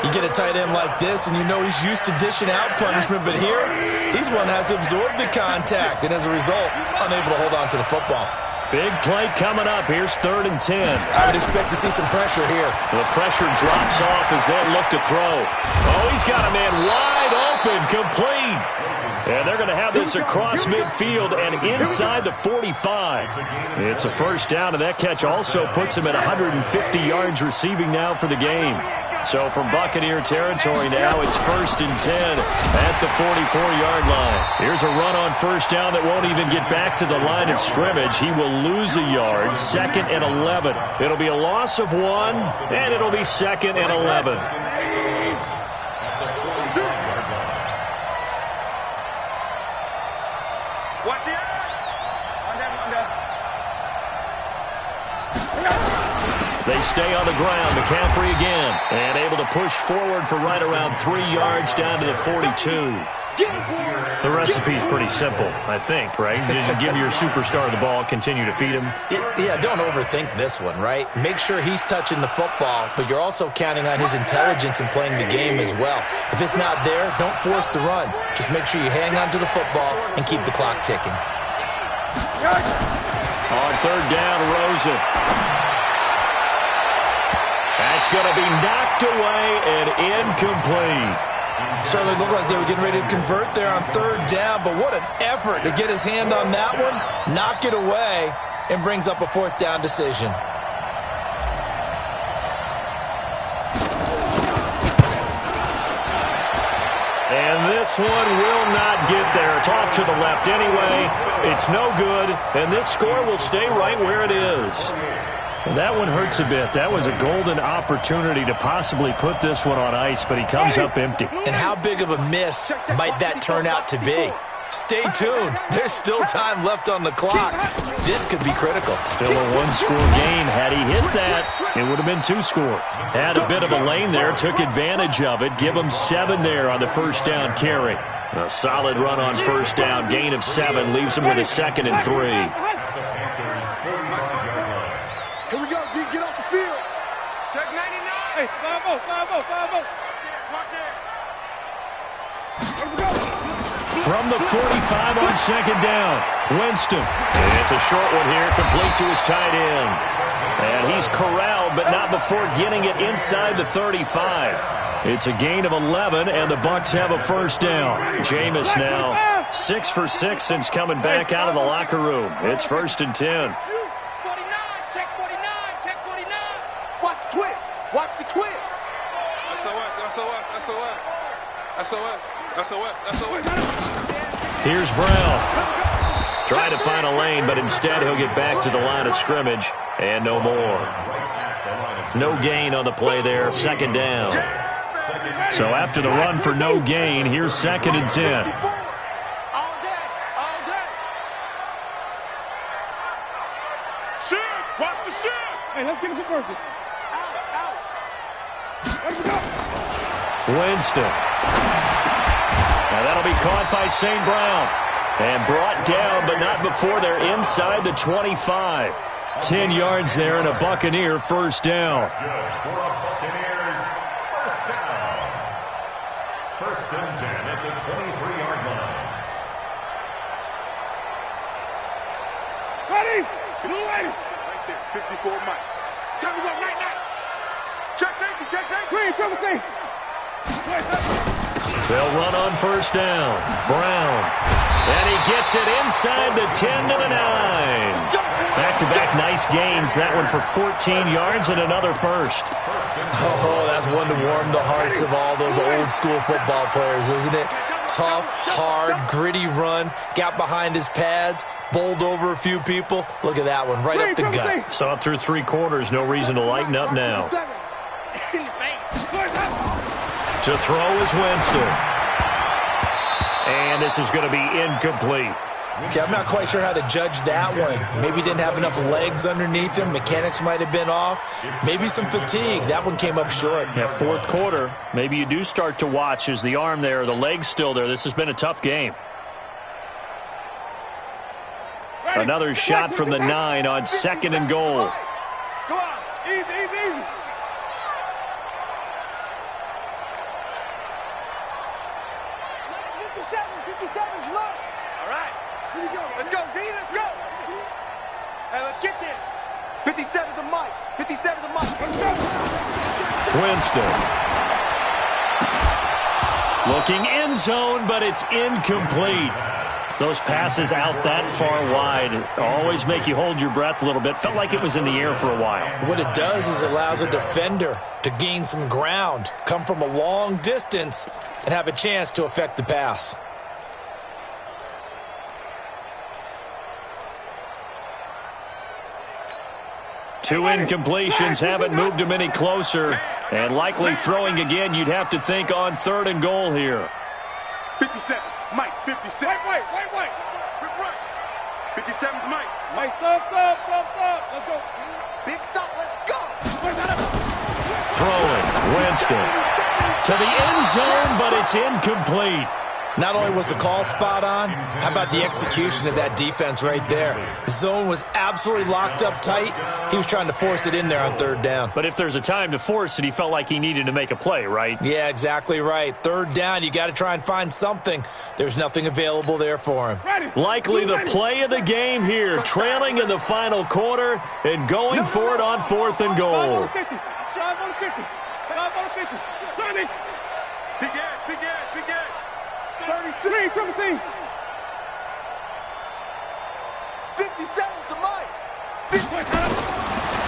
You get a tight end like this, and you know he's used to dishing out punishment, but here, he's one that has to absorb the contact, and as a result, unable to hold on to the football. Big play coming up. Here's 3rd and 10. I would expect to see some pressure here. The pressure drops off as they look to throw. Oh, he's got a man wide open, complete. And they're going to have this across midfield and inside the 45. It's a 1st down, and that catch also puts him at 150 yards receiving now for the game. So from Buccaneer territory now, it's 1st and 10 at the 44-yard line. Here's a run on 1st down that won't even get back to the line of scrimmage. He will lose a yard, 2nd and 11. It'll be a loss of 1, and it'll be 2nd and 11. Watch it. They stay on the ground. McCaffrey again. And able to push forward for right around 3 yards down to the 42. The recipe's pretty simple, I think, right? Just give your superstar the ball, continue to feed him. Yeah, don't overthink this one, right? Make sure he's touching the football, but you're also counting on his intelligence in playing the game as well. If it's not there, don't force the run. Just make sure you hang on to the football and keep the clock ticking. On 3rd down, Rosen. That's going to be knocked away and incomplete. Certainly looked like they were getting ready to convert there on 3rd down, but what an effort to get his hand on that one, knock it away, and brings up a 4th down decision. And this one will not get there. It's off to the left anyway. It's no good, and this score will stay right where it is. That one hurts a bit. That was a golden opportunity to possibly put this one on ice, but he comes up empty. And how big of a miss might that turn out to be? Stay tuned. There's still time left on the clock. This could be critical. Still a 1-score game. Had he hit that, it would have been 2 scores. Had a bit of a lane there, took advantage of it. Give him 7 there on the 1st down carry. A solid run on 1st down. Gain of 7 leaves him with a 2nd and 3. Here we go, D. Get off the field. Check 99. Hey, 5-0, 5-0, 5-0. Watch it. From the 45 on second down, Winston. And it's a short one here, complete to his tight end. And he's corralled, but not before getting it inside the 35. It's a gain of 11, and the Bucs have a first down. Jameis now 6 for 6 since coming back out of the locker room. It's 1st and 10. 49, check 49, check 49. Watch the twist. Watch the twist. SOS. Here's Brown. Trying to find a lane, but instead he'll get back to the line of scrimmage, and no more. No gain on the play there, second down. So after the run for no gain, here's 2nd and 10. All day. Shift, watch the shift. Hey, let's get him converted. Out. Let him go. Winston. Now that'll be caught by St. Brown. And brought down, but not before they're inside the 25. 10 yards there and a Buccaneer first down. For a Buccaneers first down. 1st and 10 at the 23-yard line. Ready? Get away. Right there. 54 Mike. Time to go. Night. Check safety. Green, triple team. They'll run on first down. Brown. And he gets it inside the 10 to the 9. Back-to-back nice gains. That one for 14 yards and another first. Oh, that's one to warm the hearts of all those old-school football players, isn't it? Tough, hard, gritty run. Got behind his pads. Bowled over a few people. Look at that one, right up the gut. Saw it through 3 quarters. No reason to lighten up now. To throw is Winston. And this is going to be incomplete. Okay, I'm not quite sure how to judge that one. Maybe didn't have enough legs underneath him. Mechanics might have been off. Maybe some fatigue. That one came up short. Yeah, 4th quarter. Maybe you do start to watch. Is the arm there, the leg's still there? This has been a tough game. Another shot from the 9 on 2nd and goal. Go on. Easy. 57's low. All right. Here we go. Let's go, D. Let's go. Hey, let's get there. 57's a Mike. 57's a Mike. Winston. Looking end zone, but it's incomplete. Those passes out that far wide always make you hold your breath a little bit. Felt like it was in the air for a while. What it does is it allows a defender to gain some ground, come from a long distance, and have a chance to affect the pass. Two incompletions haven't moved him any closer. And likely throwing again, you'd have to think on 3rd and goal here. 57. Mike, 57. Wait. 57's Mike. Mike, stop. Let's go. Big stop, let's go. Throwing, Winston. To the end zone, but it's incomplete. Not only was the call spot on, how about the execution of that defense right there? The zone was absolutely locked up tight. He was trying to force it in there on 3rd down. But if there's a time to force it, he felt like he needed to make a play, right? Yeah, exactly right. 3rd down, you got to try and find something. There's nothing available there for him. Likely the play of the game here, trailing in the final quarter and going for it on 4th and goal. 50. 33, triple team. 57's the Mike.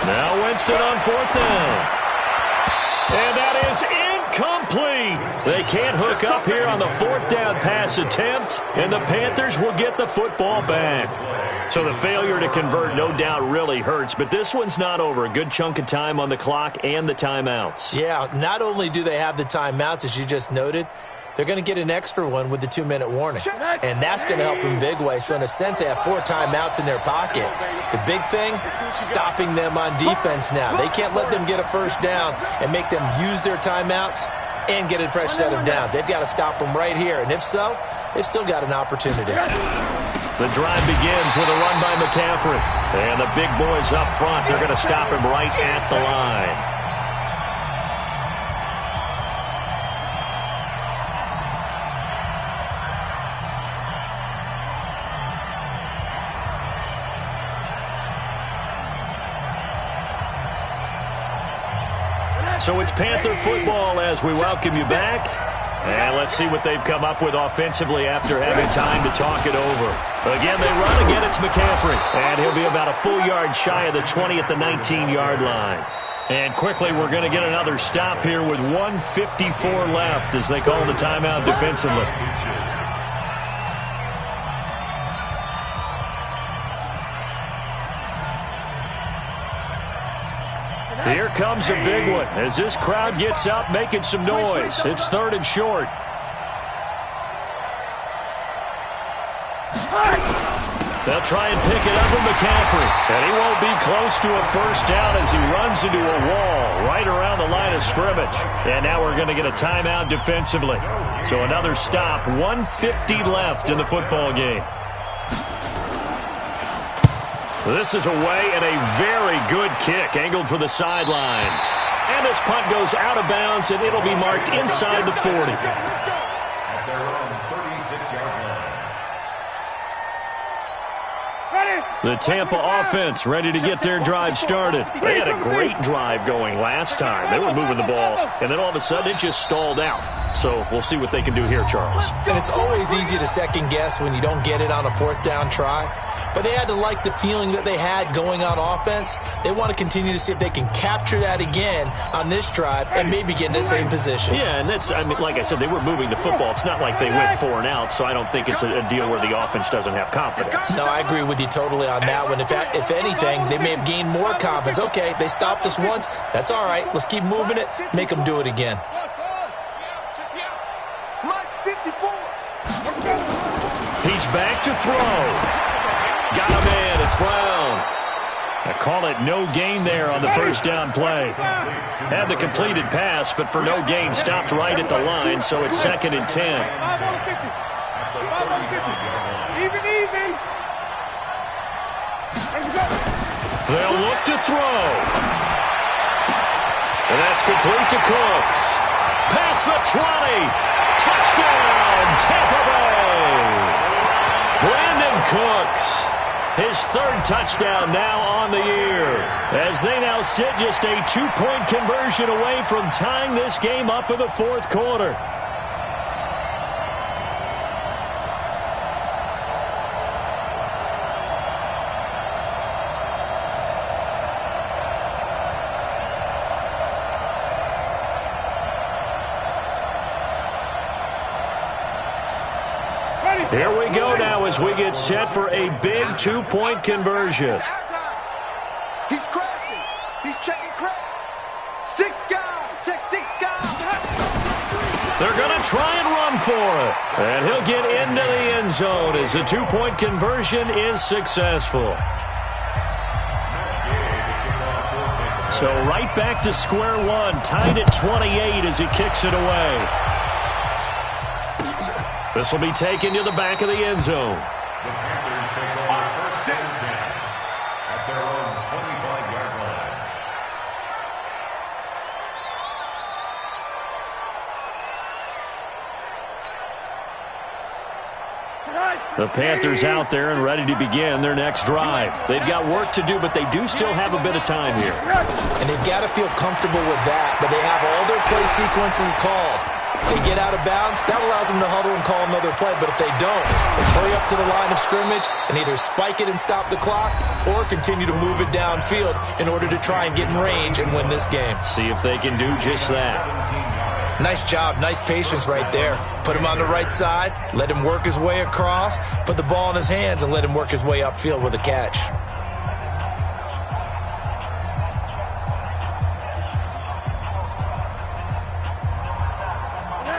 Now Winston on 4th down. And that is incomplete. They can't hook up here on the 4th down pass attempt, and the Panthers will get the football back. So the failure to convert no doubt really hurts, but this one's not over. A good chunk of time on the clock and the timeouts. Yeah, not only do they have the timeouts, as you just noted, they're going to get an extra one with the 2-minute warning. And that's going to help in a big way. So in a sense, they have 4 timeouts in their pocket. The big thing, stopping them on defense now. They can't let them get a first down and make them use their timeouts and get a fresh set of downs. They've got to stop them right here. And if so, they've still got an opportunity. The drive begins with a run by McCaffrey. And the big boys up front, they're going to stop him right at the line. So it's Panther football as we welcome you back. And let's see what they've come up with offensively after having time to talk it over. Again, they run. Again, it's McCaffrey. And he'll be about a full yard shy of the 20 at the 19-yard line. And quickly, we're going to get another stop here with 1:54 left as they call the timeout defensively. Here comes a big one as this crowd gets up making some noise. It's 3rd and short. They'll try and pick it up with McCaffrey. And he won't be close to a first down as he runs into a wall right around the line of scrimmage. And now we're going to get a timeout defensively. So another stop, 1:50 left in the football game. This is away and a very good kick angled for the sidelines. And this punt goes out of bounds, and it'll be marked inside the 40. At their own 36-yard line. The Tampa offense ready to get their drive started. They had a great drive going last time. They were moving the ball, and then all of a sudden it just stalled out. So we'll see what they can do here, Charles. And it's always easy to second guess when you don't get it on a 4th down try. But they had to like the feeling that they had going on offense. They want to continue to see if they can capture that again on this drive and maybe get in the same position. Yeah, and that's, I mean, like I said, they were moving the football. It's not like they went 4 and out, so I don't think it's a deal where the offense doesn't have confidence. No, I agree with you totally on that one. If anything, they may have gained more confidence. Okay, they stopped us once. That's all right. Let's keep moving it. Make them do it again. He's back to throw. Got a man. It's Brown. I call it no gain there on the first down play. Had the completed pass, but for no gain, stopped right at the line, so it's 2nd and 10. Even. They'll look to throw. And that's complete to Cooks. Past the 20. Touchdown, Tampa Bay. Brandon Cooks. His 3rd touchdown now on the year. As they now sit just a 2-point conversion away from tying this game up in the 4th quarter. Here we go now as we get set for a big 2-point conversion. He's crashing. He's checking crash. 6 guys. Check 6 guys. They're going to try and run for it. And he'll get into the end zone as the 2-point conversion is successful. So right back to square one, tied at 28 as he kicks it away. This will be taken to the back of the end zone. The Panthers take over 1st and 10 at their own 25-yard line. The Panthers out there and ready to begin their next drive. They've got work to do, but they do still have a bit of time here. And they've got to feel comfortable with that, but they have all their play sequences called. They get out of bounds, that allows them to huddle and call another play. But if they don't, it's hurry up to the line of scrimmage and either spike it and stop the clock or continue to move it downfield in order to try and get in range and win this game. See if they can do just that. Nice job, nice patience right there. Put him on the right side, let him work his way across, put the ball in his hands and let him work his way upfield with a catch.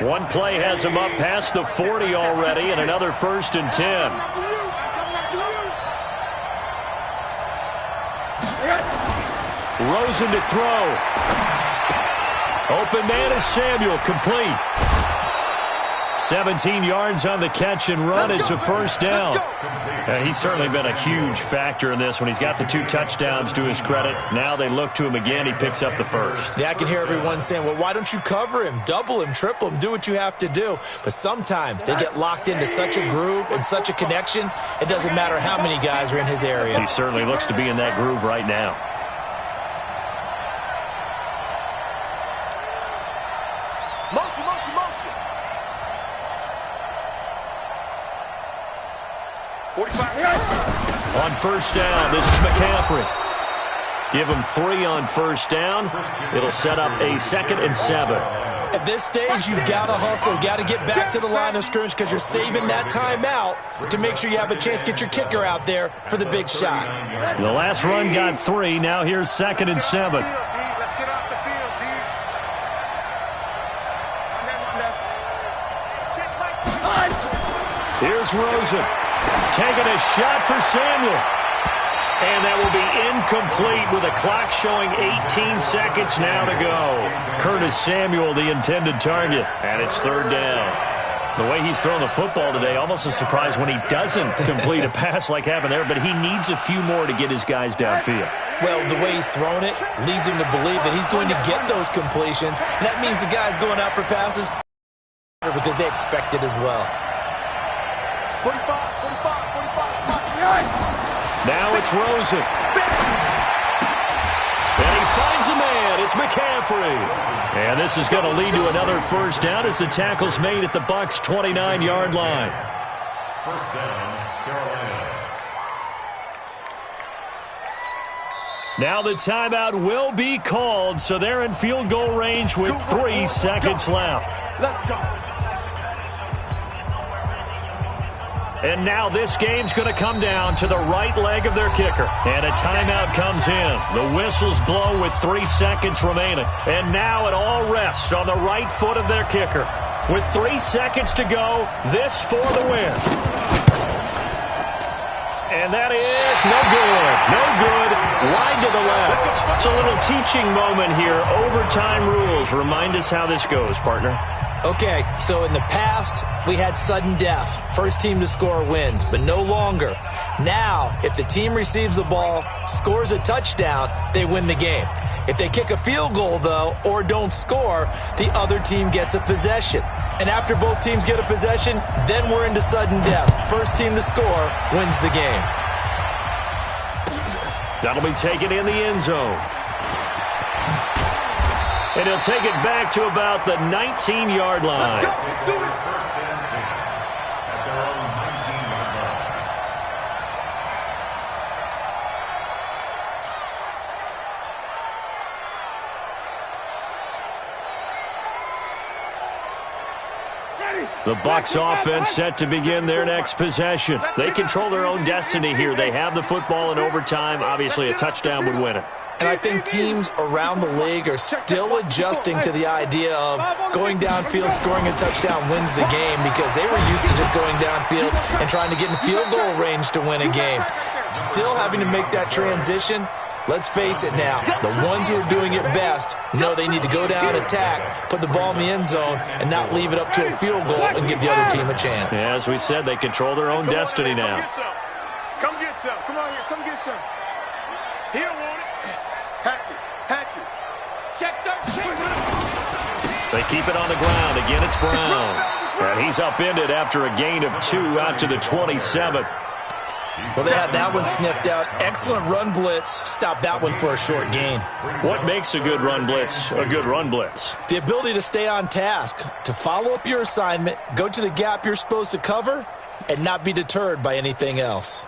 One play has him up past the 40 already, and another 1st and 10. Rosen to throw. Open man is Samuel, complete. 17 yards on the catch and run. It's a first down. And he's certainly been a huge factor in this when he's got the 2 touchdowns to his credit. Now they look to him again. He picks up the first. Yeah, I can hear everyone saying, well, why don't you cover him, double him, triple him, do what you have to do. But sometimes they get locked into such a groove and such a connection, it doesn't matter how many guys are in his area. He certainly looks to be in that groove right now. 45. On first down, this is McCaffrey. Give him 3 on first down. It'll set up a 2nd and 7. At this stage, you've got to hustle, got to get back to the line of scrimmage because you're saving that timeout to make sure you have a chance to get your kicker out there for the big shot. The last run got 3. Now here's 2nd and 7. Let's get off the field, D. Here's Rosen. Taking a shot for Samuel. And that will be incomplete with a clock showing 18 seconds now to go. Curtis Samuel, the intended target, and it's 3rd down. The way he's throwing the football today, almost a surprise when he doesn't complete a pass like happened there, but he needs a few more to get his guys downfield. Well, the way he's thrown it leads him to believe that he's going to get those completions, and that means the guys going out for passes because they expect it as well. 45. Now it's Rosen. And he finds a man. It's McCaffrey. And this is going to lead to another first down as the tackle's made at the Bucs' 29-yard line. First down, Carolina. Now the timeout will be called, so they're in field goal range with 3 seconds left. Let's go. And now this game's going to come down to the right leg of their kicker. And a timeout comes in. The whistles blow with 3 seconds remaining. And now it all rests on the right foot of their kicker. With 3 seconds to go, this for the win. And that is no good. No good. Wide to the left. It's a little teaching moment here. Overtime rules. Remind us how this goes, partner. Okay, so in the past, we had sudden death. First team to score wins, but no longer. Now, if the team receives the ball, scores a touchdown, they win the game. If they kick a field goal, though, or don't score, the other team gets a possession. And after both teams get a possession, then we're into sudden death. First team to score wins the game. That'll be taken in the end zone. And he'll take it back to about the 19-yard line. First and 10 at their own 19-yard line. The Bucs offense set to begin their next possession. They control their own destiny here. They have the football in overtime. Obviously, a touchdown would win it. And I think teams around the league are still adjusting to the idea of going downfield, scoring a touchdown wins the game because they were used to just going downfield and trying to get in field goal range to win a game. Still having to make that transition. Let's face it now, the ones who are doing it best know they need to go down, attack, put the ball in the end zone, and not leave it up to a field goal and give the other team a chance. Yeah, as we said, they control their own destiny now. Come get some. Come on here. Come get some. He don't want it. Hatchet. Check 13. They keep it on the ground. Again, it's Brown. And he's upended after a gain of 2 out to the 27. Well, they had that one sniffed out. Excellent run blitz. Stop that one for a short gain. What makes a good run blitz a good run blitz? The ability to stay on task, to follow up your assignment, go to the gap you're supposed to cover, and not be deterred by anything else.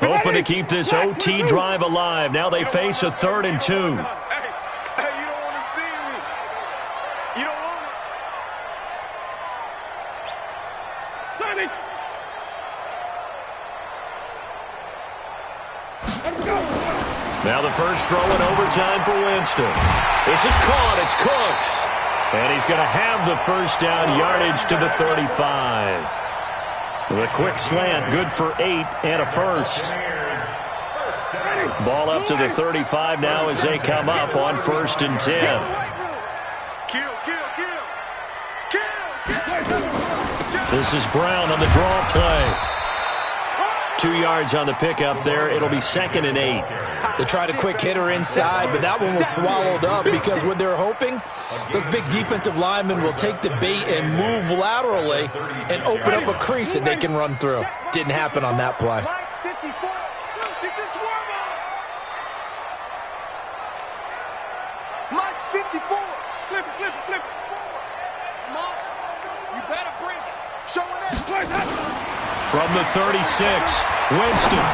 Hoping to keep this OT drive alive. Now they face a 3rd and 2. Hey, you don't want to see me. You don't want it. Now the first throw in overtime for Winston. This is caught. It's Cooks. And he's going to have the first down, yardage to the 35. With a quick slant, good for 8 and a first. Ball up to the 35 now as they come up on 1st and 10. This is Brown on the draw play. 2 yards on the pickup there. It'll be 2nd and 8. They tried a quick hitter inside, but that one was swallowed up because what they're hoping, those big defensive linemen will take the bait and move laterally and open up a crease that they can run through. Didn't happen on that play. Mike 54. Flip it. Come on. You better bring it. Showing that. From the 36, Winston.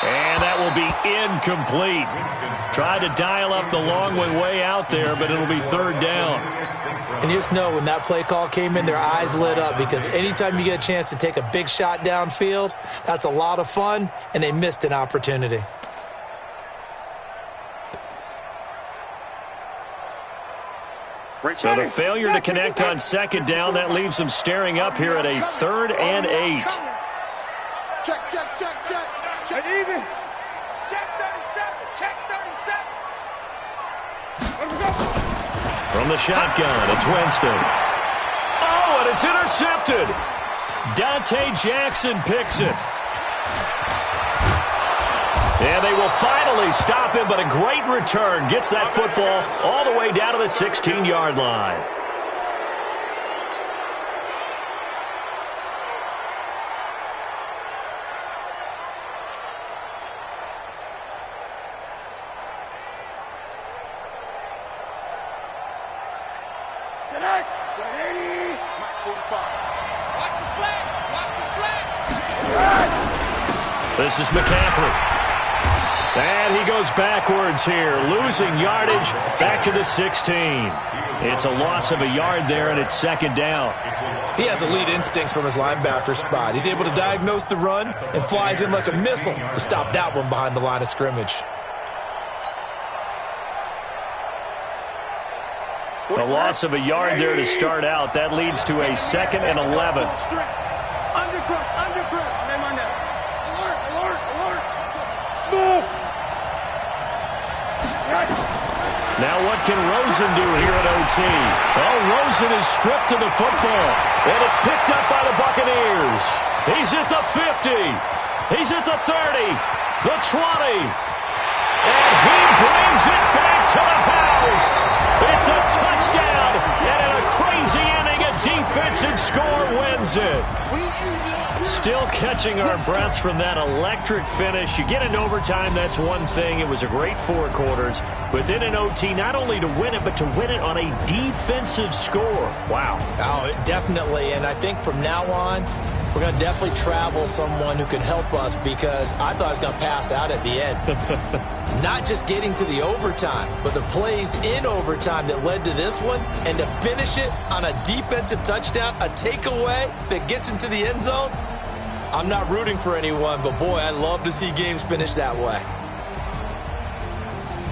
And that will be incomplete. Tried to dial up the long way out there, but it'll be 3rd down. And you just know when that play call came in, their eyes lit up because anytime you get a chance to take a big shot downfield, that's a lot of fun, and they missed an opportunity. So the failure to connect on 2nd down, that leaves them staring up here at a 3rd and 8. Check. Even. Check 37. Let him go. From the shotgun, it's Winston. Oh, and it's intercepted. Dante Jackson picks it. And they will finally stop him, but a great return. Gets that football all the way down to the 16-yard line. This is McCaffrey. And he goes backwards here, losing yardage back to the 16. It's a loss of a yard there, and it's 2nd down. He has elite instincts from his linebacker spot. He's able to diagnose the run and flies in like a missile to stop that one behind the line of scrimmage. A loss of a yard there to start out. That leads to a 2nd and 11. Undercrush. Alert. Smooth. Now what can Rosen do here at OT? Oh, Rosen is stripped to the football, and it's picked up by the Buccaneers. He's at the 50. He's at the 30, the 20. And he brings it back to the house. It's a touchdown, and in a crazy inning, a defensive score wins it. Still catching our breaths from that electric finish. You get in overtime, that's one thing. It was a great 4 quarters. But then in OT, not only to win it, but to win it on a defensive score. Wow. Oh, definitely. And I think from now on, we're going to definitely travel someone who can help us because I thought I was going to pass out at the end. Not just getting to the overtime, but the plays in overtime that led to this one. And to finish it on a defensive touchdown, a takeaway that gets into the end zone. I'm not rooting for anyone, but boy, I love to see games finish that way.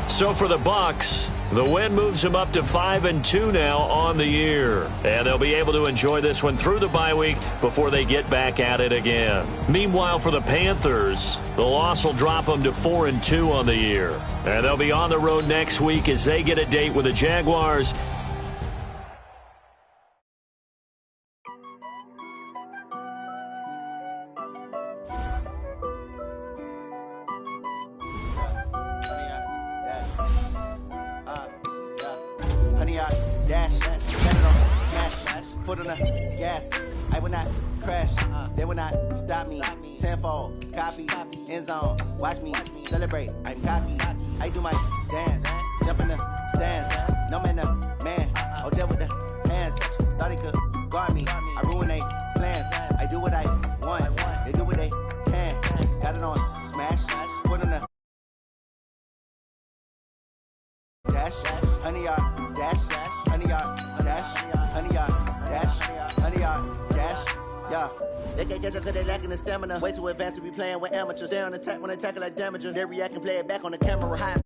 So for the Bucs, the win moves them up to 5-2 now on the year. And they'll be able to enjoy this one through the bye week before they get back at it again. Meanwhile, for the Panthers, the loss will drop them to 4-2 on the year. And they'll be on the road next week as they get a date with the Jaguars. Foot on the gas, I will not crash, they will not stop me. Tenfold, copy, end zone, watch me celebrate. I'm cocky, I do my dance, jump in the stands. No man, oh, there with the hands. Thought he could guard me, I ruin they plans. I do what I want, they do what they can. Got it on smash, foot on the dash, honey yard, dash, honey yard, dash, honey yard. Yeah. They can't catch up cause they lacking the stamina. Way too advanced to be playing with amateurs. They on attack when they tackle like damager. They react and play it back on the camera high.